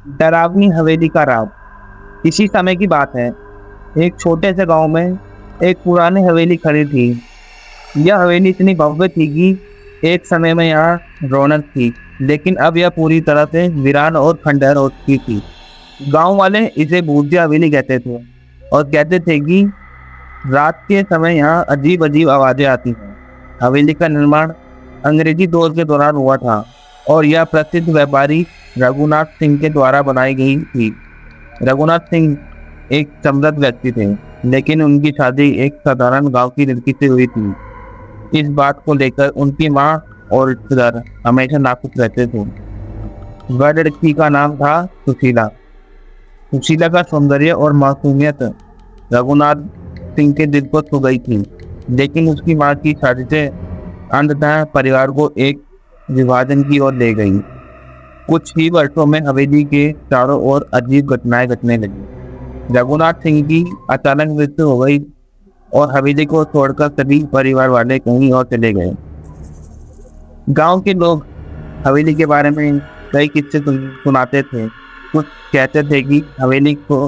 डरावनी हवेली का राज। इसी समय की बात है। एक छोटे से गांव में एक पुरानी हवेली खड़ी थी। यह हवेली इतनी भव्य थी कि एक समय में यहाँ रौनक थी, लेकिन अब यह पूरी तरह से वीरान और खंडहर हो चुकी थी। गांव वाले इसे भूतिया हवेली कहते थे और कहते थे कि रात के समय यहाँ अजीब अजीब आवाजें आती हैं। हवेली का निर्माण अंग्रेजी दौर के दौरान हुआ था और यह प्रसिद्ध व्यापारी रघुनाथ सिंह के द्वारा बनाई गई थी। रघुनाथ सिंह एक समृद्ध व्यक्ति थे, लेकिन उनकी शादी एक साधारण गांव की लड़की से हुई थी। इस बात को लेकर उनकी माँ और रिश्तेदार हमेशा नाखुश रहते थे। वह लड़की का नाम था सुशीला। सुशीला का सौंदर्य और मासूमियत रघुनाथ सिंह के दिल को छू गई थी, लेकिन उसकी माँ की साजिशें अंततः परिवार को एक विभाजन की ओर ले गई। कुछ ही वर्षों में हवेली के चारों ओर अजीब घटनाएं घटने लगी। रघुनाथ सिंह की अचानक मृत्यु हो गई और हवेली को छोड़कर सभी परिवार वाले कहीं और चले गए। गांव के लोग हवेली के बारे में कई किस्से सुनाते थे। कुछ कहते थे कि हवेली को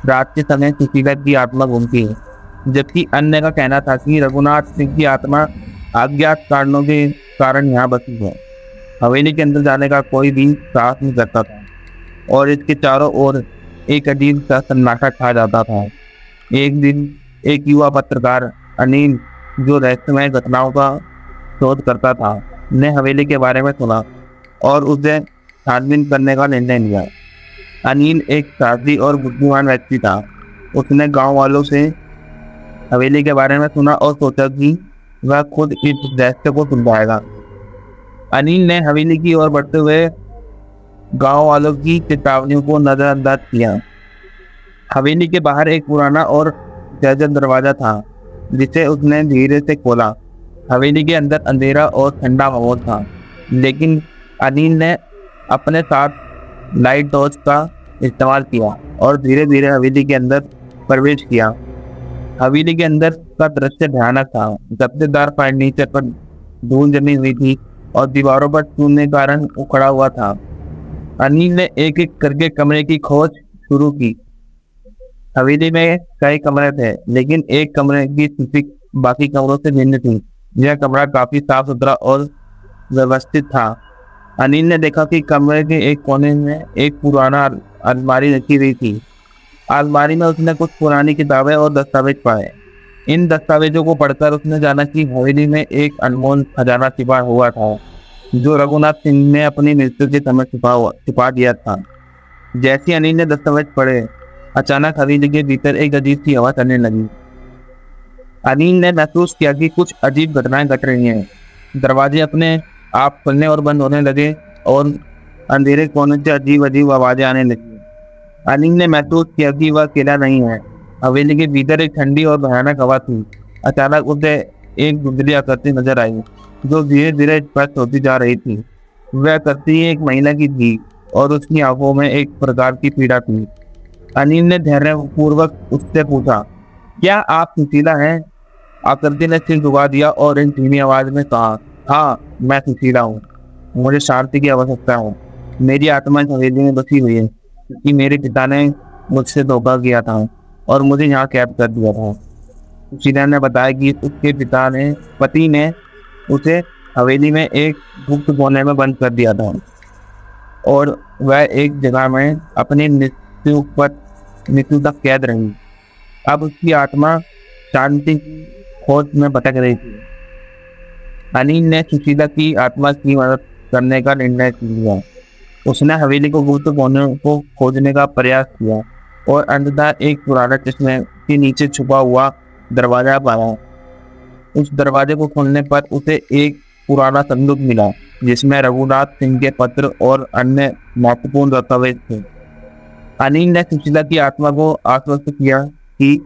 रात के समय सुशीला की आत्मा घूमती है, जबकि अन्य का कहना था कि रघुनाथ सिंह की आत्मा अज्ञात कारणों के कारण यहाँ बसी है। हवेली के अंदर जाने का कोई भी साहस नहीं करता था और इसके चारों ओर एक अजीब सा सन्नाटा छा जाता था। एक दिन एक युवा पत्रकार अनिल, जो रहस्यमय घटनाओं का शोध करता था, ने हवेली के बारे में सुना और उसे छानबीन करने का निर्णय लिया। अनिल एक साहसी और बुद्धिमान व्यक्ति था। उसने गांव वालों से हवेली के बारे में सुना और सोचा कि वह खुद इस रहस्य को सुलझाएगा। अनिल ने हवेली की ओर बढ़ते हुए गांव वालों की चेतावनियों को नजरअंदाज किया। हवेली के बाहर एक पुराना और जर्जर दरवाजा था, जिसे उसने धीरे से खोला। हवेली के अंदर अंधेरा और ठंडा माहौल था, लेकिन अनिल ने अपने साथ लाइट टॉर्च का इस्तेमाल किया और धीरे धीरे हवेली के अंदर प्रवेश किया। हवेली के अंदर का दृश्य भयानक था। गद्देदार फर्नीचर पर धूल जमी हुई थी और दीवारों पर चूने का रंग उखड़ा हुआ था। अनिल ने एक एक करके कमरे की खोज शुरू की। हवेली में कई कमरे थे, लेकिन एक कमरे की स्थिति बाकी कमरों से भिन्न थी। यह कमरा काफी साफ सुथरा और व्यवस्थित था। अनिल ने देखा कि कमरे के एक कोने में एक पुराना अलमारी रखी हुई थी। अलमारी में उसने कुछ पुरानी किताबें और दस्तावेज पाए। इन दस्तावेजों को पढ़कर उसने जाना कि हवेली में एक अनमोल खजाना छिपा हुआ था, जो रघुनाथ सिंह ने अपनी मृत्यु के समय छिपा दिया था। जैसे अनिल ने दस्तावेज पढ़े, अचानक हवेली के भीतर एक अजीब सी हवा चलने लगी। अनिल ने महसूस किया कि कुछ अजीब घटनाएं घट रही हैं। दरवाजे अपने आप खुलने और बंद होने लगे और अंधेरे कोने से अजीब अजीब आवाजें आने लगी। अनिल ने महसूस किया कि वह अकेला नहीं है। हवेली के भीतर एक ठंडी और भयानक हवा थी। अचानक उसे एक धुंधली आकृति नजर आई, जो धीरे धीरे स्पष्ट होती जा रही थी। वह आकृति एक महिला की थी और उसकी आंखों में एक प्रकार की पीड़ा थी। अनिल ने धैर्यपूर्वक उससे पूछा, क्या आप सुशीला हैं? आकृति ने सिर झुका दिया और एक धीमी आवाज में कहा, हाँ, मैं सुशीला हूँ। मुझे शांति की आवश्यकता है। मेरी आत्मा इस हवेली में बसी हुई है क्योंकि मेरे पिता ने मुझसे धोखा किया था और मुझे यहाँ कैद कर दिया था। सुशीला ने बताया कि उसके पति ने उसे हवेली में एक गुप्त कोने में बंद कर दिया था और वह एक जगह में अपनी मृत्यु तक कैद रही। अब उसकी आत्मा शांति की खोज में भटक रही थी। अनिल ने सुशीला की आत्मा की मदद करने का निर्णय लिया। उसने हवेली को गुप्त कोने को खोजने का प्रयास किया और अंततः एक पुराना चश्मे के नीचे छुपा हुआ दरवाजा पाया। उस दरवाजे को खोलने पर उसे एक पुराना संदूक मिला, जिसमें रघुनाथ सिंह के पत्र और अन्य महत्वपूर्ण दस्तावेज थे। अनिल ने सुशीला की आत्मा को आश्वस्त किया कि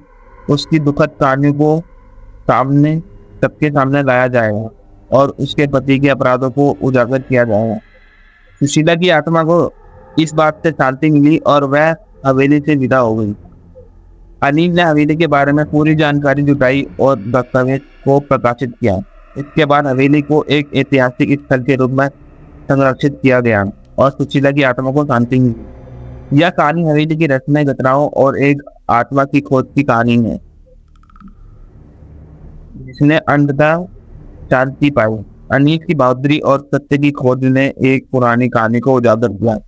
उसकी दुखद कहानी को सबके सामने लाया जाएगा और उसके पति के अपराधों को उजागर किया जाएगा। सुशीला की आत्मा को इस बात से शांति मिली और वह हवेली से विदा हो गई। अनिल ने हवेली के बारे में पूरी जानकारी जुटाई और दस्तावेज को प्रकाशित किया। इसके बाद हवेली को एक ऐतिहासिक स्थल के रूप में संरक्षित किया गया और सुशीला की आत्मा को शांति मिली। यह कहानी हवेली की रस्में, घटनाओं और एक आत्मा की खोज की कहानी है, जिसने अंततः शांति पाई। अनीस की बहादुरी और सत्य की खोज ने एक पुरानी कहानी को उजागर किया,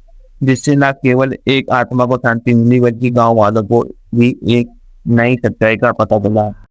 जिससे न केवल एक आत्मा को शांति मिली, बल्कि गांव वालों को भी एक नई सच्चाई का पता चला।